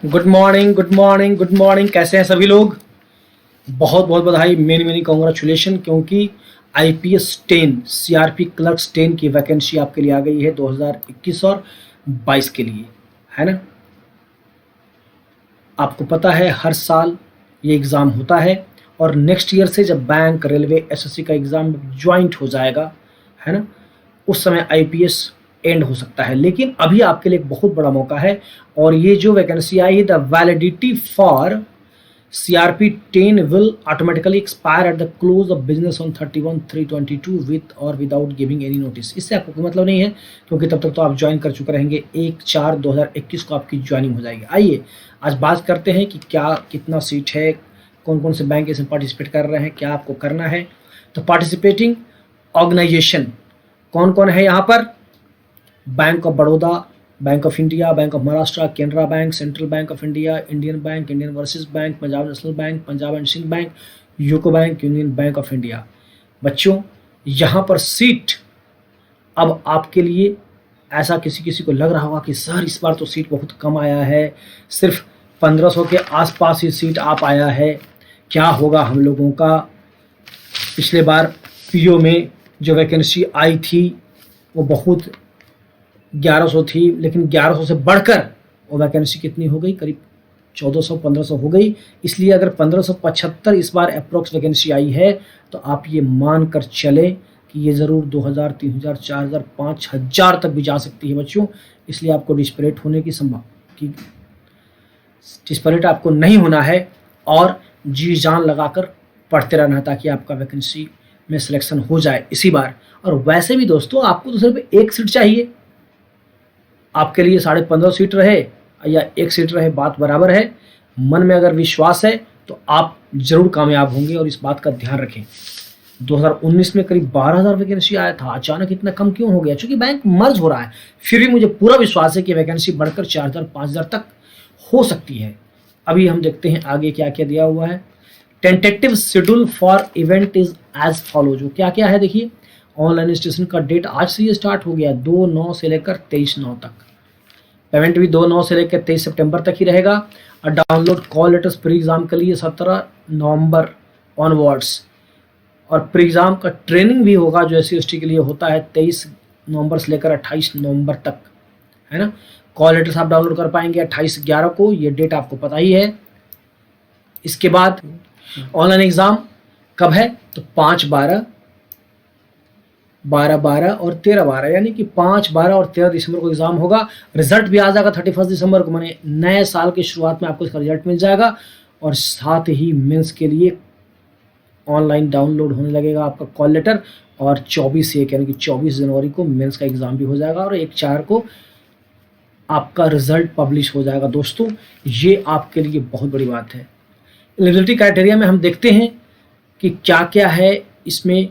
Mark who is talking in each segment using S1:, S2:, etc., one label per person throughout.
S1: Good morning, good morning, good morning. कैसे हैं सभी लोग? बहुत बहुत बधाई, मेनी मेनी कॉन्ग्रेचुलेशन, क्योंकि आईपीएस 10 सीआरपी क्लर्क्स 10 की वैकेंसी आपके लिए आ गई है 2021 और 22 के लिए, है ना। आपको पता है हर साल ये एग्ज़ाम होता है और नेक्स्ट ईयर से जब बैंक, रेलवे, एसएससी का एग्ज़ाम ज्वाइंट हो जाएगा, है ना, उस समय आईपीएस एंड हो सकता है। लेकिन अभी आपके लिए एक बहुत बड़ा मौका है और ये जो वैकेंसी आई है, the validity for CRP 10 will automatically expire at the close of business on 31/3/22 with और विदाउट गिविंग एनी नोटिस। इससे आपको कोई मतलब नहीं है, क्योंकि तब तक तो आप ज्वाइन कर चुके रहेंगे। 1/4/2021 को आपकी ज्वाइनिंग हो जाएगी। आइए आज बात करते हैं कि क्या कितना सीट है, कौन कौन से बैंक इसमें पार्टिसिपेट कर रहे हैं, क्या आपको करना है। तो पार्टिसिपेटिंग ऑर्गेनाइजेशन कौन कौन है यहाँ पर? Bank of Baroda, bank of India, bank of Maharashtra, Canara bank, central bank of India, Indian bank, Indian overseas bank, Punjab national bank, Punjab and Sindh bank, UCO bank, union bank of India. बच्चों, यहाँ पर सीट अब आपके लिए, ऐसा किसी किसी को लग रहा होगा कि सर इस बार तो सीट बहुत कम आया है, सिर्फ 1500 के आसपास ही सीट आ पाया है, क्या होगा हम लोगों का। पिछले बार पीओ में जो वैकेंसी आई थी वो बहुत 1100 थी, लेकिन 1100 से बढ़कर वो वैकेंसी कितनी हो गई? करीब 1400-1500 हो गई। इसलिए अगर 1575 इस बार अप्रोक्स वैकेंसी आई है तो आप ये मान कर चले कि ये ज़रूर 2000, 3000, 4000, 5000 तक भी जा सकती है बच्चों। इसलिए आपको डिस्परेट होने की डिस्परेट आपको नहीं होना है और जी जान लगाकर पढ़ते रहना है, ताकि आपका वैकेंसी में सिलेक्शन हो जाए इसी बार। और वैसे भी दोस्तों, आपको तो सिर्फ एक सीट चाहिए, आपके लिए 15.5 सीट रहे या एक सीट रहे, बात बराबर है। मन में अगर विश्वास है तो आप जरूर कामयाब होंगे और इस बात का ध्यान रखें। 2019 में करीब 12,000 वैकेंसी आया था, अचानक इतना कम क्यों हो गया? क्योंकि बैंक मर्ज हो रहा है। फिर भी मुझे पूरा विश्वास है कि वैकेंसी बढ़कर 4,000, 5,000 तक हो सकती है। अभी हम देखते हैं आगे क्या क्या दिया हुआ है। Tentative schedule for event is as follow. जो क्या क्या है देखिए, ऑनलाइन रजिस्ट्रेशन का डेट आज से ये स्टार्ट हो गया, 2/9 से लेकर 23/9 तक। पेमेंट भी 2/9 से लेकर 23 सितंबर तक ही रहेगा। और download call letters pre exam के लिए 17 नवंबर ऑनवर्ड्स। और प्री एग्जाम का ट्रेनिंग भी होगा जो SC/ST के लिए होता है, 23 नवंबर से लेकर 28 नवंबर तक, है ना। कॉल लेटर्स आप डाउनलोड कर पाएंगे 28/11 को, ये डेट आपको पता ही है। इसके बाद ऑनलाइन एग्जाम कब है? तो 5/12, 12/12 और 13/12, यानी कि 5, 12 और 13 दिसंबर को एग्जाम होगा। रिजल्ट भी आ जाएगा 31 दिसंबर को, माने नए साल की शुरुआत में आपको इसका रिजल्ट मिल जाएगा। और साथ ही मेंस के लिए ऑनलाइन डाउनलोड होने लगेगा आपका कॉल लेटर। और 24/1 यानी कि 24 जनवरी को मेंस का एग्जाम भी हो जाएगा और 1/4 को आपका रिजल्ट पब्लिश हो जाएगा। दोस्तों, ये आपके लिए बहुत बड़ी बात है। एलिजिबिलिटी क्राइटेरिया में हम देखते हैं कि क्या क्या है इसमें।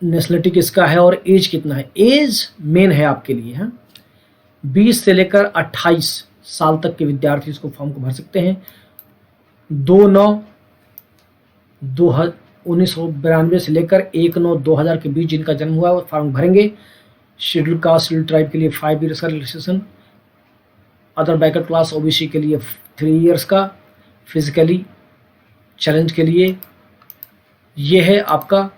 S1: नेशनलिटी किसका है और एज कितना है। एज मेन है आपके लिए, है 20 से लेकर 28 साल तक के विद्यार्थी इसको फॉर्म को भर सकते हैं। 2/9/1992 से लेकर 1/9/2000 के बीच जिनका जन्म हुआ है वो फॉर्म भरेंगे। शेड्यूल कास्ट, शेड्यूल ट्राइब के लिए 5 ईयर्स का relaxation, other backward class OBC के लिए 3 ईयर्स का, फिजिकली चैलेंज के लिए ये है आपका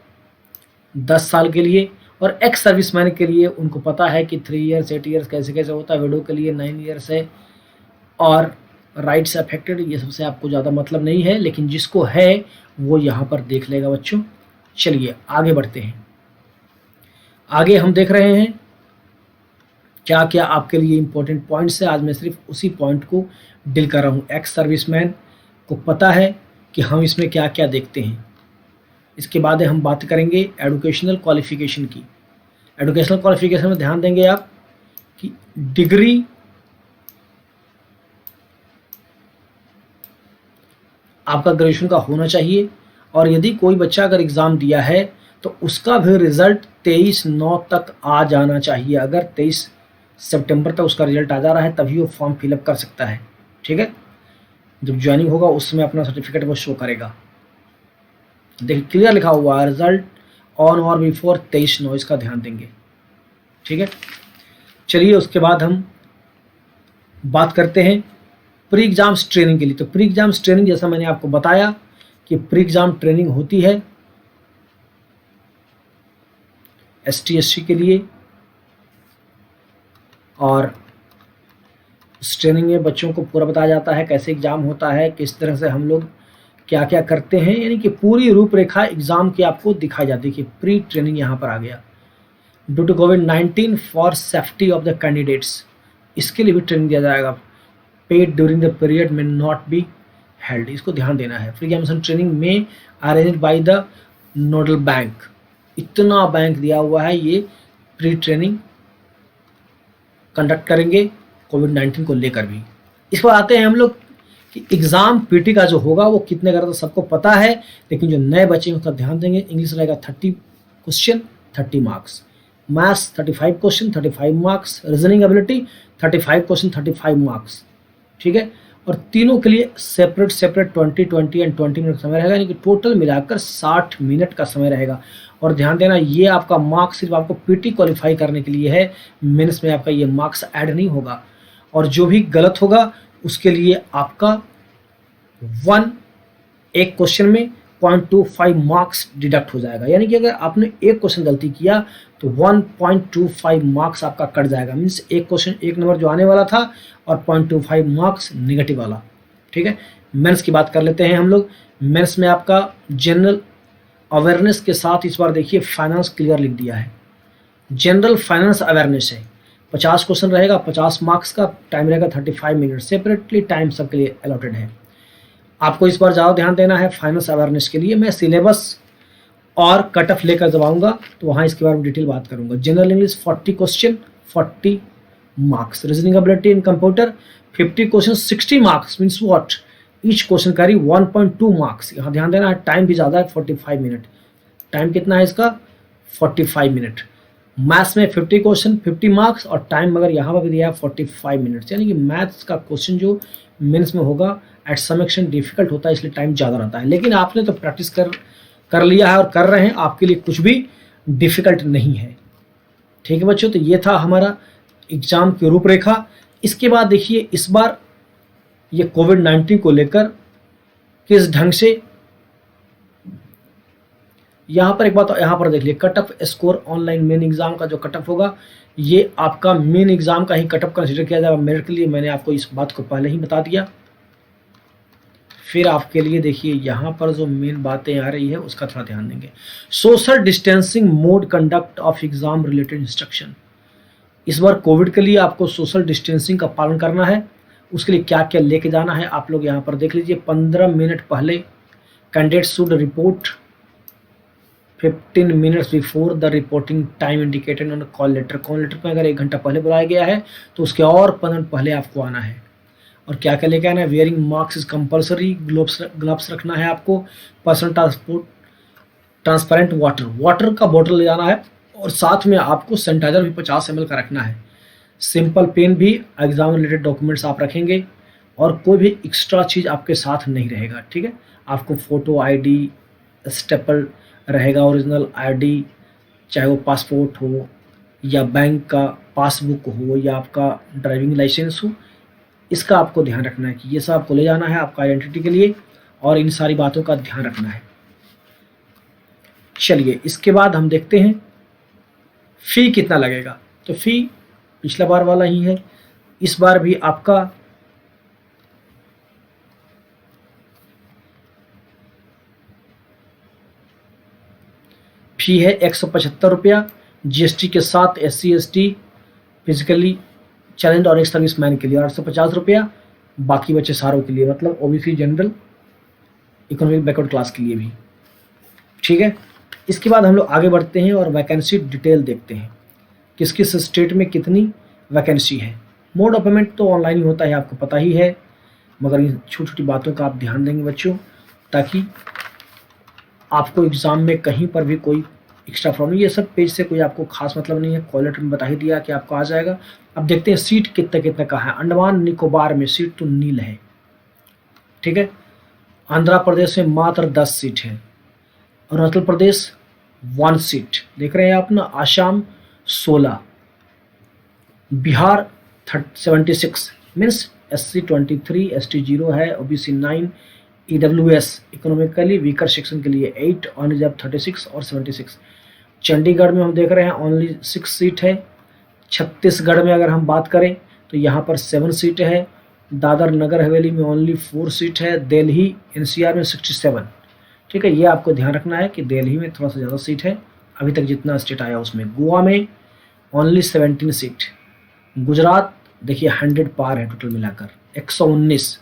S1: 10 साल के लिए। और एक्स सर्विसमैन के लिए उनको पता है कि 3 ईयर्स, 8 ईयर्स कैसे कैसे होता है। विडो के लिए 9 ईयर्स है। और राइट्स अफेक्टेड, ये सबसे आपको ज़्यादा मतलब नहीं है, लेकिन जिसको है वो यहाँ पर देख लेगा बच्चों। चलिए आगे बढ़ते हैं। आगे हम देख रहे हैं क्या क्या आपके लिए इंपॉर्टेंट पॉइंट्स है। आज मैं सिर्फ उसी पॉइंट को डील कर रहा हूँ। एक्स सर्विसमैन को पता है कि हम इसमें क्या क्या देखते हैं। इसके बाद हम बात करेंगे एजुकेशनल क्वालिफिकेशन की। एजुकेशनल क्वालिफिकेशन में ध्यान देंगे आप कि डिग्री आपका ग्रेजुएशन का होना चाहिए। और यदि कोई बच्चा अगर एग्ज़ाम दिया है तो उसका भी रिज़ल्ट 23/9 तक आ जाना चाहिए। अगर 23 सितंबर तक उसका रिजल्ट आ जा रहा है तभी वो फॉर्म फिलअप कर सकता है, ठीक है। जब ज्वाइनिंग होगा उस समय अपना सर्टिफिकेट वो शो करेगा। देखिए क्लियर लिखा हुआ है, रिजल्ट ऑन और बिफोर 23/9, इसका ध्यान देंगे, ठीक है। चलिए उसके बाद हम बात करते हैं प्री एग्जाम्स ट्रेनिंग के लिए। तो प्री एग्जाम्स ट्रेनिंग जैसा मैंने आपको बताया कि प्री एग्जाम ट्रेनिंग होती है ST/SC के लिए, और इस ट्रेनिंग में बच्चों को पूरा बताया जाता है कैसे एग्ज़ाम होता है, किस तरह से हम लोग क्या क्या करते हैं, यानी कि पूरी रूपरेखा एग्ज़ाम की आपको दिखाई जाती है कि प्री ट्रेनिंग यहाँ पर आ गया। ड्यू टू कोविड-19 for safety of the candidates, इसके लिए भी ट्रेनिंग दिया जाएगा। पेड ड्यूरिंग द पीरियड में नॉट बी हेल्ड, इसको ध्यान देना है। फ्री एग्जामिनेशन ट्रेनिंग में arranged by the nodal bank, इतना बैंक दिया हुआ है, ये प्री ट्रेनिंग कंडक्ट करेंगे कोविड-19 को लेकर भी। इस पर आते हैं हम लोग कि एग्ज़ाम पीटी का जो होगा वो कितने का, तो सबको पता है, लेकिन जो नए बच्चे हैं उसका ध्यान देंगे। इंग्लिश रहेगा 30 question 30 marks, maths 35 question 35 marks, reasoning ability 35 question 35 marks, ठीक है। और तीनों के लिए सेपरेट 20 एंड 20 मिनट समय रहेगा, यानी कि टोटल मिलाकर 60 मिनट का समय रहेगा। और ध्यान देना, ये आपका मार्क्स सिर्फ आपको पीटी क्वालिफाई करने के लिए है, मेंस में आपका ये मार्क्स ऐड नहीं होगा। और जो भी गलत होगा उसके लिए आपका एक क्वेश्चन में 0.25 मार्क्स डिडक्ट हो जाएगा, यानी कि अगर आपने एक क्वेश्चन गलती किया तो 1.25 मार्क्स आपका कट जाएगा। मीन्स एक क्वेश्चन एक नंबर जो आने वाला था और 0.25 मार्क्स नेगेटिव वाला, ठीक है। मेंस की बात कर लेते हैं हम लोग। मेंस में आपका जनरल अवेयरनेस के साथ इस बार देखिए फाइनेंस क्लियर लिख दिया है। जनरल फाइनेंस अवेयरनेस है, 50 क्वेश्चन रहेगा, 50 मार्क्स का, टाइम रहेगा 35 मिनट, सेपरेटली टाइम सबके लिए अलॉटेड है। आपको इस बार ज़्यादा ध्यान देना है फाइनेंस अवेयरनेस के लिए। मैं सिलेबस और कट ऑफ लेकर जब आऊँगा तो वहाँ इसके बारे में डिटेल बात करूँगा। General English 40 question 40 marks, reasoning ability in computer 50 question 60 marks, means what, each question carry 1.2 marks. यहाँ ध्यान देना है, टाइम भी ज़्यादा है 45 मिनट, टाइम कितना है इसका 45 मिनट। मैथ्स में 50 क्वेश्चन 50 मार्क्स और टाइम मगर यहाँ पर भी दिया है 45 मिनट्स, यानी कि मैथ्स का क्वेश्चन जो मेंस में होगा एट सम एक्सटेंट डिफिकल्ट होता है, इसलिए टाइम ज़्यादा रहता है। लेकिन आपने तो प्रैक्टिस कर लिया है और कर रहे हैं, आपके लिए कुछ भी डिफ़िकल्ट नहीं है, ठीक है बच्चों। तो ये था हमारा एग्ज़ाम की रूपरेखा। इसके बाद देखिए इस बार ये कोविड-19 को लेकर किस ढंग से, यहाँ पर एक बात यहाँ पर देख लिए, cut off score online main exam का जो कट ऑफ होगा ये आपका मेन एग्जाम का ही कट ऑफ कंसिडर किया जाएगा मेरिट के लिए। मैंने आपको इस बात को पहले ही बता दिया। फिर आपके लिए देखिए यहाँ पर जो मेन बातें आ रही है उसका थोड़ा ध्यान देंगे। Social distancing mode conduct of exam related instruction, इस बार कोविड के लिए आपको सोशल डिस्टेंसिंग का पालन करना है, उसके लिए क्या क्या लेके जाना है आप लोग यहाँ पर देख लीजिए। 15 मिनट पहले candidate should report 15 minutes before the reporting time indicated on call letter. Call letter में अगर 1 घंटा पहले बुलाया गया है तो उसके और 15 मिनट पहले आपको आना है। और क्या क्या लेके आना है, wearing mask is compulsory, gloves रखना है आपको, पर्सनल ट्रांसपेरेंट वाटर का बोतल ले जाना है, और साथ में आपको सैनिटाइजर भी 50 ml का रखना है। सिंपल पेन भी, एग्जाम रिलेटेड डॉक्यूमेंट्स आप रखेंगे, और कोई भी एक्स्ट्रा चीज़ आपके साथ नहीं रहेगा, ठीक है। आपको फ़ोटो ID स्टेपल रहेगा, ओरिजिनल ID, चाहे वो पासपोर्ट हो या बैंक का पासबुक हो या आपका ड्राइविंग लाइसेंस हो, इसका आपको ध्यान रखना है कि ये सब आपको ले जाना है आपका आइडेंटिटी के लिए, और इन सारी बातों का ध्यान रखना है। चलिए इसके बाद हम देखते हैं फ़ी कितना लगेगा। तो फ़ी पिछला बार वाला ही है, इस बार भी आपका फ़ी है 175 रुपया, GST के साथ SC ST फिजिकली चैलेंज और एक सर्विस मैन के लिए 850 रुपया, बाकी बच्चे सारों के लिए, मतलब OBC general economic backward class के लिए भी, ठीक है। इसके बाद हम लोग आगे बढ़ते हैं और वैकेंसी डिटेल देखते हैं, किस किस स्टेट में कितनी वैकेंसी है। मोड ऑफ पेमेंट तो ऑनलाइन ही होता है, आपको पता ही है, मगर इन छोटी छोटी बातों का आप ध्यान देंगे बच्चों, ताकि आपको एग्ज़ाम में कहीं पर भी कोई एक्स्ट्रा प्रॉब्लम, ये सब पेज से कोई आपको खास मतलब नहीं है, कॉल लेटर में बता ही दिया कि आपको आ जाएगा। अब देखते हैं सीट कितने कितने का है। अंडमान निकोबार में सीट तो नील है, ठीक है। आंध्र प्रदेश में मात्र 10 सीट है, अरुणाचल प्रदेश 1 सीट देख रहे हैं आप ना, Assam 16, Bihar 76, means SC 23, ST 0 है, OBC 9, EWS economically weaker section के लिए 8 और रिजर्व 36 और 76। चंडीगढ़ में हम देख रहे हैं ओनली 6 सीट है। छत्तीसगढ़ में अगर हम बात करें तो यहाँ पर 7 सीट है। दादर नगर हवेली में ओनली 4 सीट है। दिल्ली NCR में 67। ठीक है, ये आपको ध्यान रखना है कि दिल्ली में थोड़ा सा ज़्यादा सीट है अभी तक जितना स्टेट आया उसमें। गोवा में ओनली 17 सीट। गुजरात देखिए 100 पार है टोटल मिलाकर 119।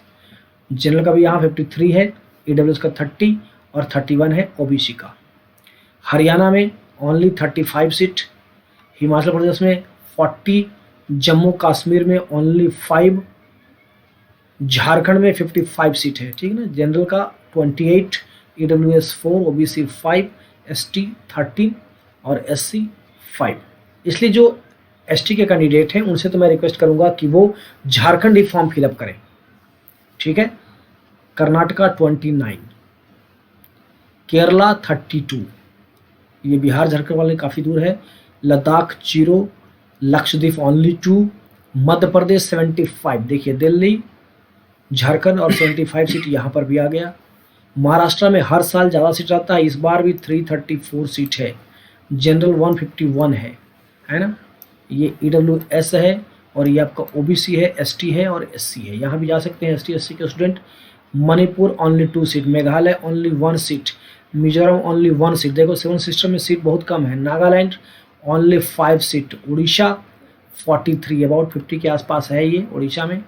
S1: जनरल का भी यहाँ 53 है, EWS का 30 और 31 है OBC का। हरियाणा में ओनली 35 सीट। हिमाचल प्रदेश में 40, जम्मू कश्मीर में ओनली 5, झारखंड में 55 सीट है। ठीक है ना, जनरल का 28, EWS 4, OBC 5, ST 13 और SC 5। इसलिए जो ST के कैंडिडेट हैं उनसे तो मैं रिक्वेस्ट करूंगा कि वो झारखंड ही फॉर्म फिलअप करें। ठीक है, कर्नाटका 29, केरला 32, ये बिहार झारखंड वाले काफ़ी दूर है। लद्दाख 0, लक्षद्वीप ओनली 2, मध्य प्रदेश 75। देखिए दिल्ली, झारखंड और 75 सीट यहाँ पर भी आ गया। महाराष्ट्र में हर साल ज़्यादा सीट आता है, इस बार भी 334 सीट है। जनरल 151 है ना। ये EWS है और ये आपका OBC है, ST है और SC है। यहाँ भी जा सकते हैं ST SC के student. Manipur only 2 seat, Meghalaya only 1 seat, Mizoram only 1 seat. देखो 7 सिस्टम में सीट बहुत कम है। Nagaland only 5 seat, Orissa 43, about 50 के आसपास है ये उड़ीसा में।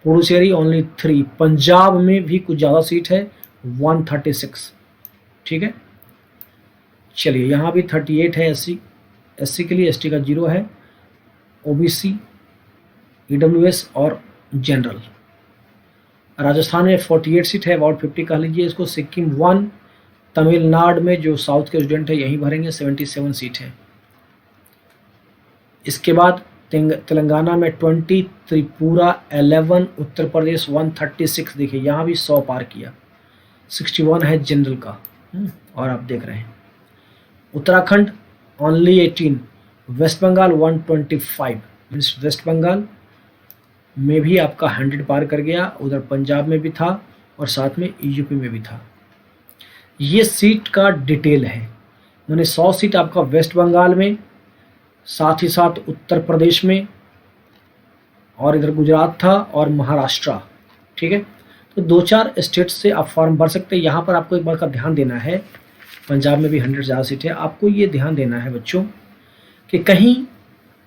S1: पुडुचेरी ओनली 3, पंजाब में भी कुछ ज़्यादा सीट है 136। ठीक है, चलिए यहाँ भी 38 है SC के लिए, ST का 0 है, OBC, EWS और जनरल। राजस्थान में 48 सीट है, अबाउट 50 कह लीजिए इसको। सिक्किम 1, तमिलनाडु में जो साउथ के स्टूडेंट है यहीं भरेंगे, 77 सीट है। इसके बाद तेलंगाना में 20, त्रिपुरा 11, उत्तर प्रदेश 136। देखिए यहाँ भी 100 पार किया। 61 है जनरल का। और आप देख रहे हैं Uttarakhand only 18, West Bengal 125। Means West Bengal में भी आपका 100 पार कर गया। उधर पंजाब में भी था और साथ में यूपी में भी था। ये सीट का डिटेल है। मैंने 100 सीट आपका वेस्ट बंगाल में, साथ ही साथ उत्तर प्रदेश में, और इधर गुजरात था और महाराष्ट्र। ठीक है, तो 2-4 स्टेट से आप फॉर्म भर सकते हैं। यहाँ पर आपको एक बात का ध्यान देना है, पंजाब में भी 100 ज़्यादा सीट है। आपको ये ध्यान देना है बच्चों कि कहीं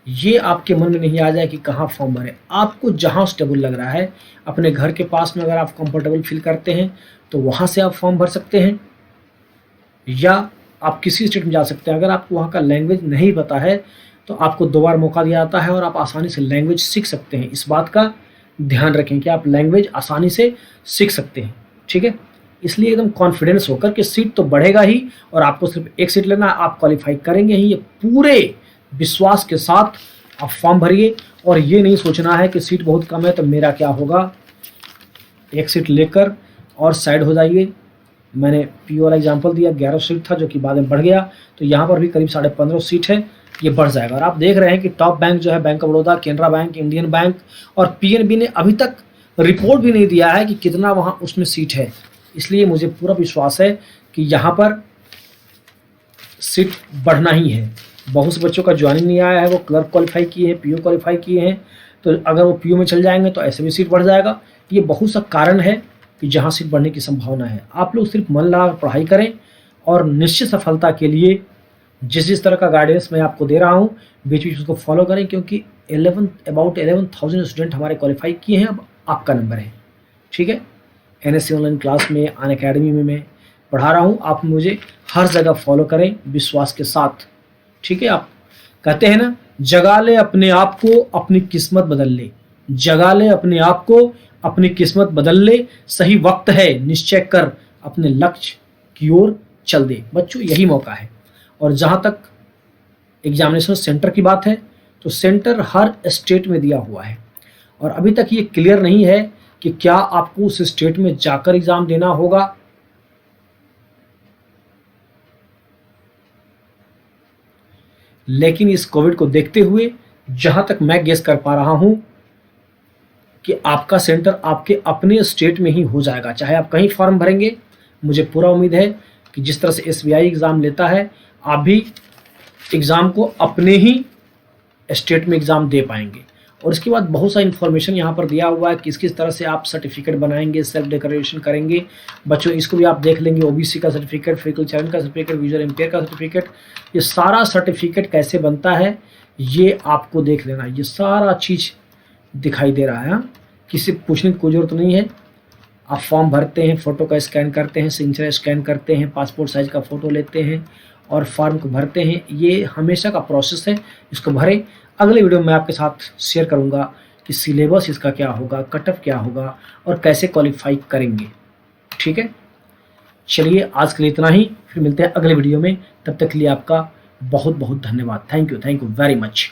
S1: ये आपके मन में नहीं आ जाए कि कहाँ फॉर्म भरें। आपको जहाँ स्टेबल लग रहा है, अपने घर के पास में अगर आप कंफर्टेबल फील करते हैं तो वहाँ से आप फॉर्म भर सकते हैं, या आप किसी स्टेट में जा सकते हैं। अगर आपको वहाँ का लैंग्वेज नहीं पता है तो आपको 2 बार मौका दिया जाता है और आप आसानी से लैंग्वेज सीख सकते हैं। इस बात का ध्यान रखें कि आप लैंग्वेज आसानी से सीख सकते हैं। ठीक है, इसलिए एकदम कॉन्फिडेंस होकर कि सीट तो बढ़ेगा ही और आपको सिर्फ 1 सीट लेना, आप क्वालिफाई करेंगे ही, ये पूरे विश्वास के साथ आप फॉर्म भरिए। और ये नहीं सोचना है कि सीट बहुत कम है तो मेरा क्या होगा, 1 सीट लेकर और साइड हो जाइए। मैंने PO वाला एग्जाम्पल दिया, 11 सीट था जो कि बाद में बढ़ गया, तो यहाँ पर भी करीब 15.5 सीट है, ये बढ़ जाएगा। और आप देख रहे हैं कि टॉप बैंक जो है bank of Baroda, Canara bank, Indian bank और PNB ने अभी तक रिपोर्ट भी नहीं दिया है कि कितना वहाँ उसमें सीट है। इसलिए मुझे पूरा विश्वास है कि यहाँ पर सीट बढ़ना ही है। बहुत से बच्चों का ज्वाइनिंग नहीं आया है, वो क्लर्क क्वालिफाई किए हैं, PO क्वालिफाई किए हैं, तो अगर वो PO में चल जाएंगे तो ऐसे भी सीट बढ़ जाएगा। ये बहुत सा कारण है कि जहाँ सीट बढ़ने की संभावना है। आप लोग सिर्फ मन लगा पढ़ाई करें और निश्चित सफलता के लिए जिस तरह का गाइडेंस मैं आपको दे रहा हूँ बीच बीच उसको फॉलो करें, क्योंकि अबाउट 11,000 स्टूडेंट हमारे क्वालिफाई किए हैं। अब आपका नंबर है। ठीक है, NSC ऑनलाइन क्लास में, अनअकैडमी में मैं पढ़ा रहा हूँ। आप मुझे हर जगह फॉलो करें विश्वास के साथ। ठीक है, आप कहते हैं ना, जगा ले अपने आप को, अपनी किस्मत बदल ले। जगा ले अपने आप को, अपनी किस्मत बदल ले। सही वक्त है, निश्चय कर, अपने लक्ष्य की ओर चल दे। बच्चों यही मौका है। और जहाँ तक एग्जामिनेशन सेंटर की बात है तो सेंटर हर स्टेट में दिया हुआ है और अभी तक ये क्लियर नहीं है कि क्या आपको उस स्टेट में जाकर एग्जाम देना होगा, लेकिन इस कोविड को देखते हुए जहां तक मैं गेस कर पा रहा हूं कि आपका सेंटर आपके अपने स्टेट में ही हो जाएगा, चाहे आप कहीं फॉर्म भरेंगे। मुझे पूरा उम्मीद है कि जिस तरह से एसबीआई एग्ज़ाम लेता है, आप भी एग्ज़ाम को अपने ही स्टेट में एग्ज़ाम दे पाएंगे। और इसके बाद बहुत सा इन्फॉर्मेशन यहाँ पर दिया हुआ है किस किस तरह से आप सर्टिफिकेट बनाएंगे, सेल्फ डिक्लेरेशन करेंगे। बच्चों इसको भी आप देख लेंगे, ओबीसी का सर्टिफिकेट, फिजिकल चैलेंज का सर्टिफिकेट, विजुअल इम्पेयर का सर्टिफिकेट, ये सारा सर्टिफिकेट कैसे बनता है ये आपको देख लेना। ये सारा चीज़ दिखाई दे रहा है। किसी पूछने की कोई ज़रूरत नहीं है। आप फॉर्म भरते हैं, फ़ोटो का स्कैन करते हैं, सिग्नेचर स्कैन करते हैं, पासपोर्ट साइज़ का फ़ोटो लेते हैं और फॉर्म को भरते हैं। ये हमेशा का प्रोसेस है, इसको भरें। अगले वीडियो में मैं आपके साथ शेयर करूंगा कि सिलेबस इसका क्या होगा, कट ऑफ क्या होगा और कैसे क्वालिफाई करेंगे। ठीक है, चलिए आज के लिए इतना ही, फिर मिलते हैं अगले वीडियो में। तब तक के लिए आपका बहुत बहुत धन्यवाद। Thank you very much.